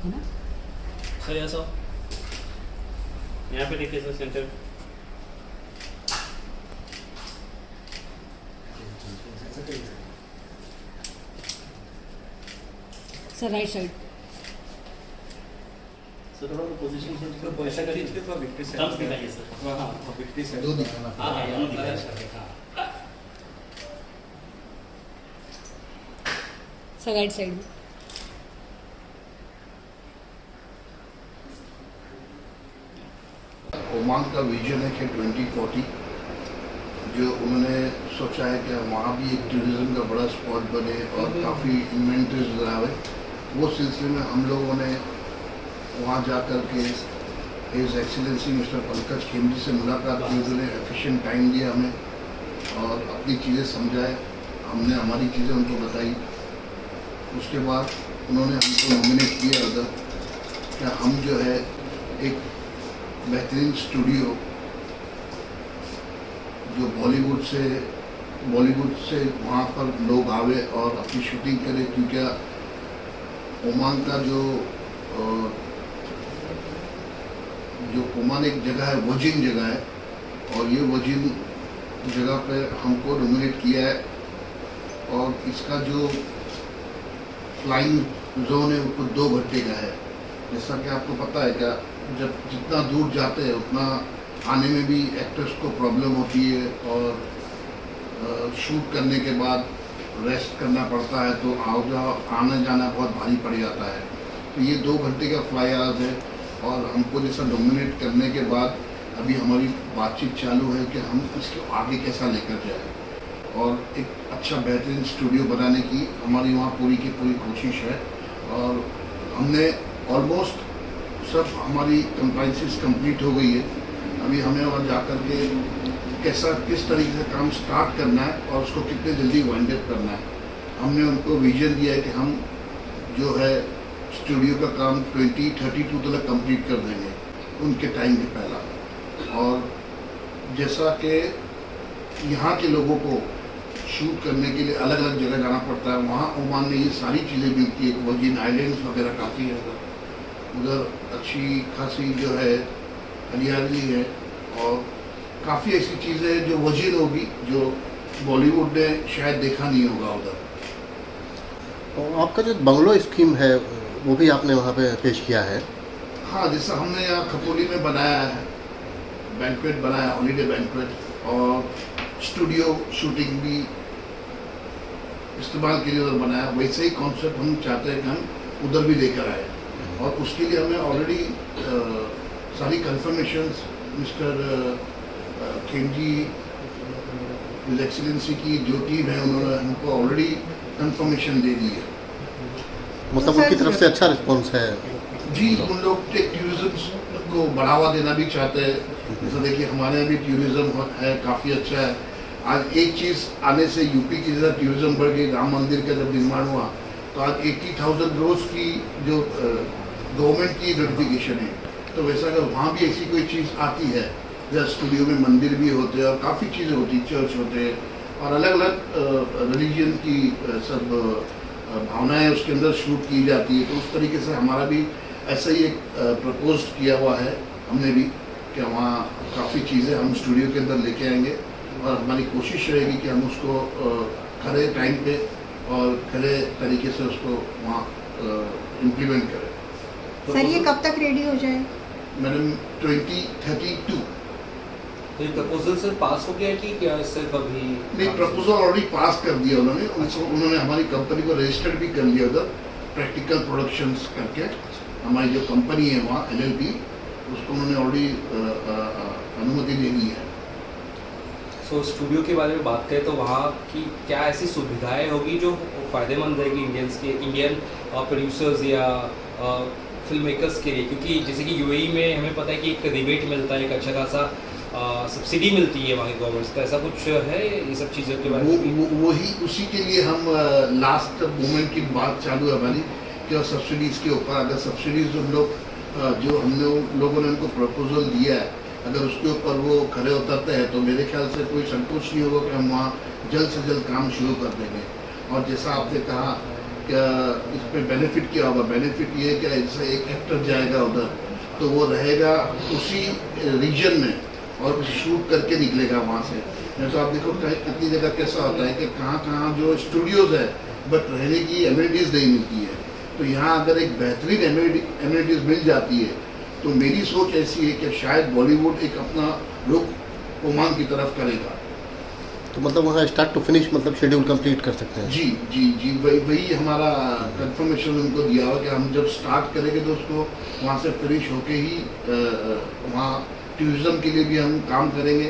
है ना। सर ऐसा यहाँ पे देखिए sir centre sir right side. Sir थोड़ा पोजीशन चेंज करो, ऐसा करिए थोड़ा विक्ट्री साइड थम्स दिखाइए सर। हाँ विक्ट्री साइड दो दिखाना हाँ हाँ यहाँ दिखाइए सर। सर राइट साइड में। ओमान का विजन है कि 2040 जो उन्होंने सोचा है कि वहाँ भी एक टूरिज्म का बड़ा स्पॉट बने और काफ़ी इन्वेंटरीज लगावे। वो सिलसिले में हम लोगों ने वहाँ जा कर के हिज एक्सीलेंसी मिस्टर पंकज खेमजी से मुलाकात की। उन्होंने एफिशिएंट टाइम दिया हमें और अपनी चीज़ें समझाए, हमने हमारी चीज़ें उनको बताई। उसके बाद उन्होंने हमको नॉमिनेट किया उधर कि हम जो है एक बेहतरीन स्टूडियो जो बॉलीवुड से वहाँ पर लोग आवे और अपनी शूटिंग करें, क्योंकि ओमान का जो ओमान एक जगह है, वजीन जगह है, और ये वजीन जगह पे हमको नॉमिनेट किया है। और इसका जो फ्लाइंग जोन है वो 2 घंटे का है। जैसा कि आपको पता है क्या, जब जितना दूर जाते हैं उतना आने में भी एक्टर्स को प्रॉब्लम होती है और शूट करने के बाद रेस्ट करना पड़ता है, तो आना जाना बहुत भारी पड़ जाता है। तो ये 2 घंटे का फ्लाई आवर्स है और हमको जैसा नॉमिनेट करने के बाद अभी हमारी बातचीत चालू है कि हम इसको आगे कैसा लेकर जाए और एक अच्छा बेहतरीन स्टूडियो बनाने की हमारी वहाँ पूरी की पूरी कोशिश है। और हमने ऑलमोस्ट सब हमारी कंप्लाइंसेस कंप्लीट हो गई है। अभी हमें वहाँ जाकर के किस तरीके से काम स्टार्ट करना है और उसको कितने जल्दी वाइंड अप करना है। हमने उनको विजन दिया है कि हम जो है स्टूडियो का काम 2032 तक कंप्लीट कर देंगे उनके टाइम के पहला। और जैसा कि यहाँ के लोगों को शूट करने के लिए अलग अलग जगह जाना पड़ता है, वहाँ ओमान में ये सारी चीज़ें मिलती है। वर्जिन आइलैंड्स वगैरह काफ़ी है उधर अच्छी खासी जो है हरियाली है और काफ़ी ऐसी चीज़ें हैं जो वजीर होगी जो बॉलीवुड ने शायद देखा नहीं होगा उधर। और आपका जो बंगलो स्कीम है वो भी आपने वहाँ पे पेश किया है। हाँ, जैसा हमने यहाँ खपोली में बनाया है, बैंक्वेट बनाया, हॉलीडे बैंक्वेट, और स्टूडियो शूटिंग भी इस्तेमाल के लिए उधर बनाया, वैसे ही कॉन्सेप्ट हम चाहते हैं कि हम उधर भी लेकर आए। और उसके लिए हमें ऑलरेडी सारी कंफर्मेशंस मिस्टर खेमजी हिज एक्सीलेंसी की जो टीम है उन्होंने हमको ऑलरेडी कंफर्मेशन दे दी है। मतलब उनकी तरफ से अच्छा रिस्पॉन्स है जी। उन लोग टूरिज्म को बढ़ावा देना भी चाहते हैं। जैसे देखिए हमारे यहाँ भी टूरिज्म है, काफ़ी अच्छा है। आज एक चीज़ आने से यूपी की जगह टूरिज्म बढ़ गई। राम मंदिर का जब निर्माण हुआ तो आज 80,000 रोज़ की जो गवर्नमेंट की नोटिफिकेशन है, तो वैसा अगर वहाँ भी ऐसी कोई चीज़ आती है, जैसे स्टूडियो में मंदिर भी होते हैं और काफ़ी चीज़ें होती हैं, चर्च होते हैं और अलग अलग रिलीजन की सब भावनाएं उसके अंदर शूट की जाती है। तो उस तरीके से हमारा भी ऐसा ही एक प्रपोज किया हुआ है हमने भी कि वहाँ काफ़ी चीज़ें हम स्टूडियो के अंदर लेके आएंगे और हमारी कोशिश रहेगी कि हम उसको खरे टाइम पे और खरे तरीके से उसको वहाँ इम्प्लीमेंट करें। सर ये कब तक रेडी हो जाए? मैडम 2032। तो ये प्रपोजल सर पास हो गया कि क्या सिर्फ अभी? नहीं, प्रपोजल ऑलरेडी पास कर दिया उन्होंने। उन्होंने हमारी कंपनी को रजिस्टर्ड भी कर लिया उधर, प्रैक्टिकल प्रोडक्शंस करके। हमारी जो कंपनी है वहाँ LLP, उसको उन्होंने ऑलरेडी अनुमति दे दी है। सो स्टूडियो के बारे में बात करें तो वहाँ की क्या ऐसी सुविधाएं होगी जो फ़ायदेमंद रहेगी इंडियन प्रोड्यूसर्स या फिल्म मेकर्स के लिए? क्योंकि जैसे कि UAE में हमें पता है कि एक रिबेट मिलता है, एक अच्छा खासा सब्सिडी मिलती है वहाँ की गवर्नमेंट से। तो ऐसा कुछ है ये सब चीज़ों के बारे में? वही उसी के लिए हम लास्ट मोमेंट की बात चालू है हमारी कि सब्सिडीज़ के ऊपर, अगर सब्सिडीज़ जो हम लोगों ने उनको प्रपोजल दिया है, अगर उसके ऊपर वो खड़े उतरते हैं तो मेरे ख्याल से कोई संकोच नहीं होगा कि हम वहाँ जल्द से जल्द काम शुरू कर देंगे। और जैसा आपने कहा क्या इसमें बेनिफिट क्या होगा। बेनिफिट ये है कि ऐसे एक एक्टर जाएगा उधर तो वो रहेगा उसी रीजन में और शूट करके निकलेगा वहाँ से। नहीं तो आप देखो कितनी जगह कैसा होता है कि कहाँ जो स्टूडियोज़ है बट रहने की एमिनिटीज़ नहीं मिलती है। तो यहाँ अगर एक बेहतरीन एमिनिटीज़ मिल जाती है तो मेरी सोच ऐसी है कि शायद बॉलीवुड एक अपना रुख ओमान की तरफ करेगा। तो मतलब वहाँ स्टार्ट टू फिनिश मतलब शेड्यूल कंप्लीट कर सकते हैं। जी वही हमारा कंफर्मेशन उनको दिया हुआ कि हम जब स्टार्ट करेंगे तो उसको वहाँ से फिनिश होके ही वहाँ टूरिज़्म के लिए भी हम काम करेंगे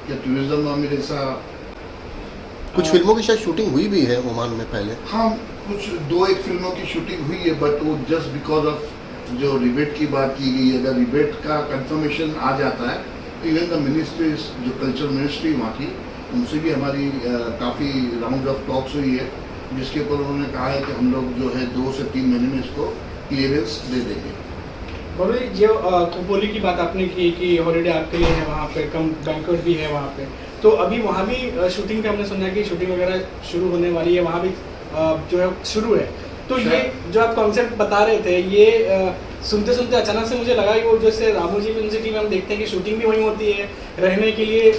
कि टूरिज़्म में मेरे साथ कुछ फिल्मों की शायद शूटिंग हुई भी है ओमान में पहले। हाँ, कुछ 2-1 फिल्मों की शूटिंग हुई है बट वो जस्ट बिकॉज ऑफ जो रिबेट की बात की गई है। अगर रिबेट का कंफर्मेशन आ जाता है तो इवन द मिनिस्ट्री जो कल्चर मिनिस्ट्री वहाँ की उनसे भी हमारी काफ़ी राउंड ऑफ टॉक्स हुई है जिसके ऊपर उन्होंने कहा है कि हम लोग जो है 2 से 3 महीने में इसको क्लियरेंस दे देंगे। बोलो जो कुपोली की बात आपने की कि हॉलीडे आपके लिए है वहाँ पे, कम बैंक्वेट भी है वहाँ पे, तो अभी वहाँ भी शूटिंग का हमने सुना कि शूटिंग वगैरह शुरू होने वाली है, वहाँ भी जो है शुरू है। तो ये जो आप कॉन्सेप्ट बता रहे थे ये सुनते सुनते अचानक से मुझे लगा कि वो जैसे रामोजी फिल्म सिटी में हम देखते हैं कि शूटिंग भी वहीं होती है, रहने के लिए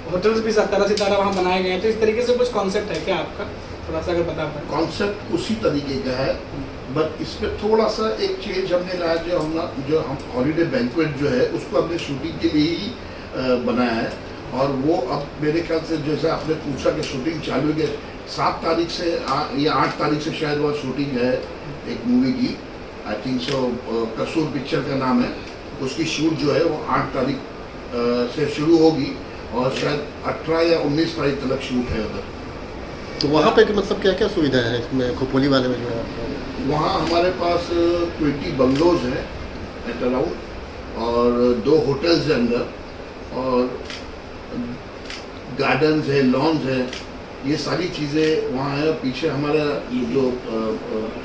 होटल्स भी तरह सितारा वहाँ बनाए गए हैं, तो इस तरीके से कुछ कॉन्सेप्ट है क्या आपका? थोड़ा सा अगर बता पाए। कॉन्सेप्ट उसी तरीके का है बट इसमें थोड़ा सा एक चेंज हमने लाया जो हम हॉलीडे बैंक्वेट जो है उसको हमने शूटिंग के लिए ही बनाया है। और वो अब मेरे ख्याल से जैसे आपने पूछा कि शूटिंग चालू है 7 तारीख से या 8 तारीख से शायद वह शूटिंग है एक मूवी की, आई थिंक सो कसूर पिक्चर का नाम है। उसकी शूट जो है वो 8 तारीख से शुरू होगी और शायद 18 या 19 तारीख तक शूट है उधर। तो वहाँ पे मतलब क्या क्या सुविधा है इसमें खोपोली वाले में जो है? वहाँ हमारे पास 20 बंगलोज हैं एट अराउंड और 2 होटल्स हैं अंदर और गार्डन्स है, लॉन्स है, ये सारी चीज़ें वहाँ है। पीछे हमारा जो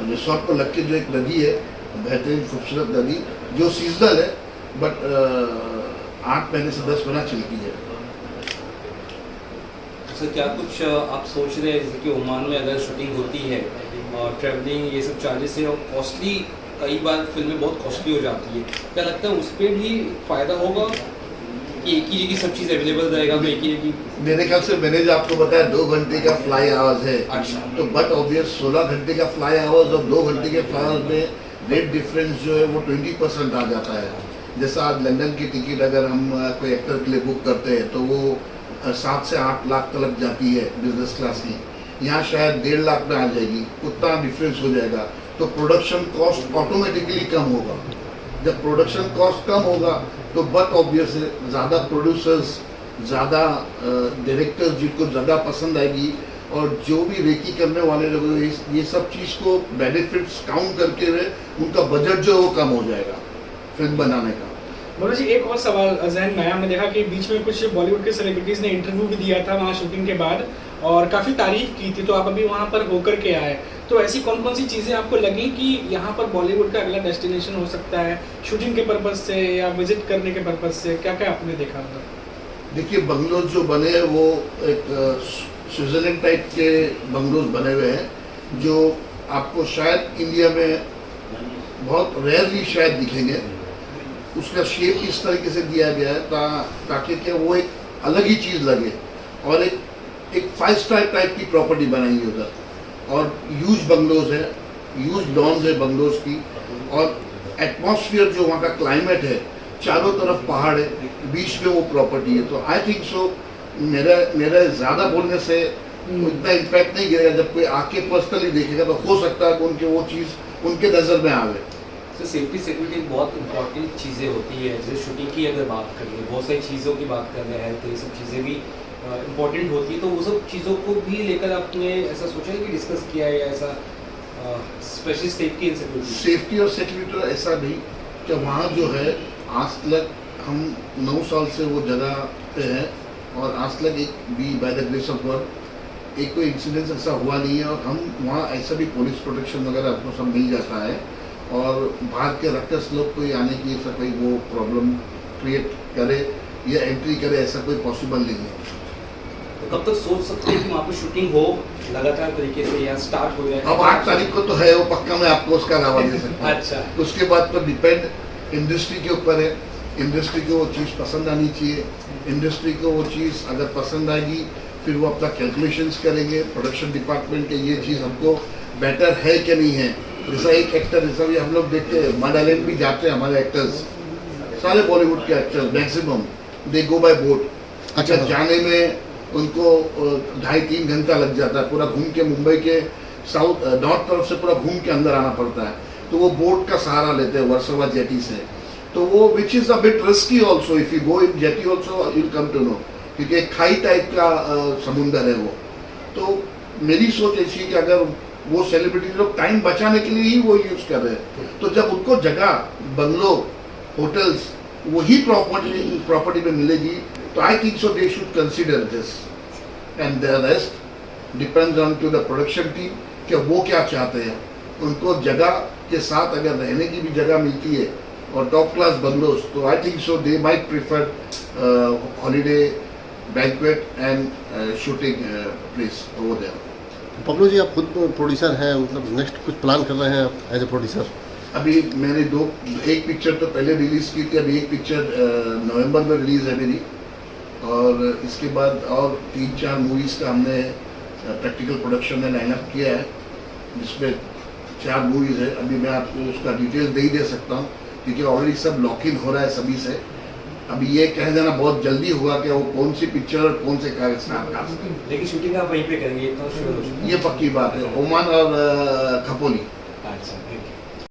रिसोर्ट पर लग के जो एक नदी है, बेहतरीन खूबसूरत नदी जो सीजनल है बट 8 महीने से 10 महीना चलती है। सर क्या कुछ आप सोच रहे हैं जैसे कि ओमान में अगर शूटिंग होती है और ट्रैवलिंग ये सब चार्जेस है और कॉस्टली, कई बार फिल्में बहुत कॉस्टली हो जाती है, क्या लगता है उस पर भी फ़ायदा होगा कि एक ही जगह सब चीज़ अवेलेबल रहेगा? तो एक ही जगह मेरे ख्याल से मैंने जो आपको बताया 2 घंटे का फ्लाई आवर्स है। अच्छा। तो बट ऑब्वियस 16 घंटे का फ्लाई आवर्स और 2 घंटे के फ्लाई आवर्स में रेट डिफरेंस जो है वो 20% आ जाता है। जैसा आज लंदन की टिकट अगर हम कोई एक्टर के लिए बुक करते हैं तो वो 7 से 8 लाख तक जाती है बिजनेस क्लास की, यहाँ शायद 1.5 लाख में आ जाएगी, उतना डिफरेंस हो जाएगा। तो प्रोडक्शन कॉस्ट ऑटोमेटिकली कम होगा। जब प्रोडक्शन कॉस्ट कम होगा तो बट ऑब्वियस ज़्यादा प्रोड्यूसर्स, ज़्यादा डायरेक्टर्स जिनको ज़्यादा पसंद आएगी और जो भी रेकी करने वाले लोग ये सब चीज़ को बेनिफिट्स काउंट करके हुए उनका बजट जो है वो कम हो जाएगा फिल्म बनाने का। बोलो जी एक और सवाल जहन में आया, हमने देखा कि बीच में कुछ बॉलीवुड के सेलिब्रिटीज़ ने इंटरव्यू भी दिया था वहाँ शूटिंग के बाद और काफ़ी तारीफ की थी, तो आप अभी वहाँ पर होकर के आए, तो ऐसी कौन कौन सी चीज़ें आपको लगी कि यहाँ पर बॉलीवुड का अगला डेस्टिनेशन हो सकता है शूटिंग के पर्पज़ से या विजिट करने के पर्पज़ से? क्या क्या आपने देखा? देखिए बंगलोज जो बने हैं वो एक स्विट्ज़रलैंड टाइप के बंगलोज बने हुए हैं जो आपको शायद इंडिया में बहुत रेयरली शायद दिखेंगे। उसका शेप इस तरीके से दिया गया है ताकि क्या वो एक अलग ही चीज़ लगे और एक 5 स्टार टाइप की प्रॉपर्टी बनाएंगे उधर और ह्यूज बंगलोज है, ह्यूज लॉन्स है बंगलोज की और एटमॉस्फेयर जो वहाँ का क्लाइमेट है, चारों तरफ पहाड़ है, बीच में वो प्रॉपर्टी है। तो आई थिंक सो मेरा ज़्यादा बोलने से इतना इम्पैक्ट नहीं गिरेगा। जब कोई आके पर्सनली देखेगा तो हो सकता है कि उनके वो चीज़ उनके नज़र में आवे। तो सेफ्टी सिक्योरिटी बहुत इंपॉर्टेंट चीज़ें होती है। जैसे शूटिंग की अगर बात करें, बहुत सारी चीज़ों की बात कर रहे हैं तो ये सब चीज़ें भी इम्पॉर्टेंट होती है। तो वो सब चीज़ों को भी लेकर आपने ऐसा सोचा है कि डिस्कस किया है या ऐसा specially safety and security? Safety और सिक्योरिटी ऐसा नहीं कि वहाँ जो है आज तक हम 9 साल से वो जगह पे हैं और आज तक एक भी by the grace of God एक कोई इंसिडेंस ऐसा हुआ नहीं है और हम वहाँ ऐसा भी पुलिस प्रोटेक्शन वगैरह आपको सब मिल जाता है और बाहर के रक्कस लोग कोई आने की ऐसा कोई वो प्रॉब्लम क्रिएट करे या एंट्री करे ऐसा कोई पॉसिबल नहीं है। तो कब तक सोच सकते हैं कि वहाँ पे शूटिंग हो लगातार तरीके से या स्टार्ट हो जाए? अब 8 तारीख को तो है वो पक्का, मैं आपको उसका दावा दे सकता हूँ। अच्छा। उसके बाद तो डिपेंड इंडस्ट्री के ऊपर है, इंडस्ट्री को वो चीज़ पसंद आनी चाहिए, इंडस्ट्री को वो चीज़ अगर पसंद आएगी फिर वो अपना कैलकुलेशंस करेंगे प्रोडक्शन डिपार्टमेंट के, ये चीज़ हमको बेटर है कि नहीं है। जैसा एक एक्टर, जैसा भी हम लोग देखते हैं मडालैंड भी जाते हैं हमारे एक्टर्स, सारे बॉलीवुड के एक्टर्स मैक्सिमम दे गो बाय बोट। अच्छा। जाने में उनको 2.5-3 घंटा लग जाता है, पूरा घूम के मुंबई के साउथ नॉर्थ तरफ से पूरा घूम के अंदर आना पड़ता है, तो वो बोट का सहारा लेते हैं वर्सोवा जेटी से। तो वो which is a bit risky also, if you go in JT also you come to know, क्योंकि एक खाई टाइप का समुंदर है वो। तो मेरी सोच ऐसी है कि अगर वो सेलिब्रिटी लोग टाइम बचाने के लिए ही वो यूज़ कर रहे हैं, तो जब उनको जगह बंगलो होटल्स वही प्रॉपर्टी में मिलेगी, तो I think so they should consider this and the rest depends on to the production team कि वो क्या चाहते हैं। उनको जगह के साथ अगर रहने की भी जगह मिलती है और टॉप क्लास बंगलोज, तो I think so they might prefer holiday banquet and shooting place over there. Pablu ji, आप खुद प्रोड्यूसर हैं, मतलब नेक्स्ट कुछ प्लान कर रहे हैं आप एज ए प्रोड्यूसर? अभी मैंने एक पिक्चर तो पहले रिलीज़ की थी, अभी एक पिक्चर नवंबर में रिलीज़ है मेरी, और इसके बाद और 3-4 मूवीज़ का हमने प्रैक्टिकल प्रोडक्शन में लाइनअप किया है, जिसमें 4 मूवीज़ है। अभी मैं आपको उसका डिटेल दे ही दे सकता हूँ क्योंकि ऑलरेडी सब लॉक इन हो रहा है सभी से। अभी ये कह देना बहुत जल्दी हुआ कि वो कौन सी पिक्चर और कौन से कागज का, लेकिन शूटिंग आप वहीं पे करेंगे तो ये पक्की बात है, ओमान और खपोली। अच्छा।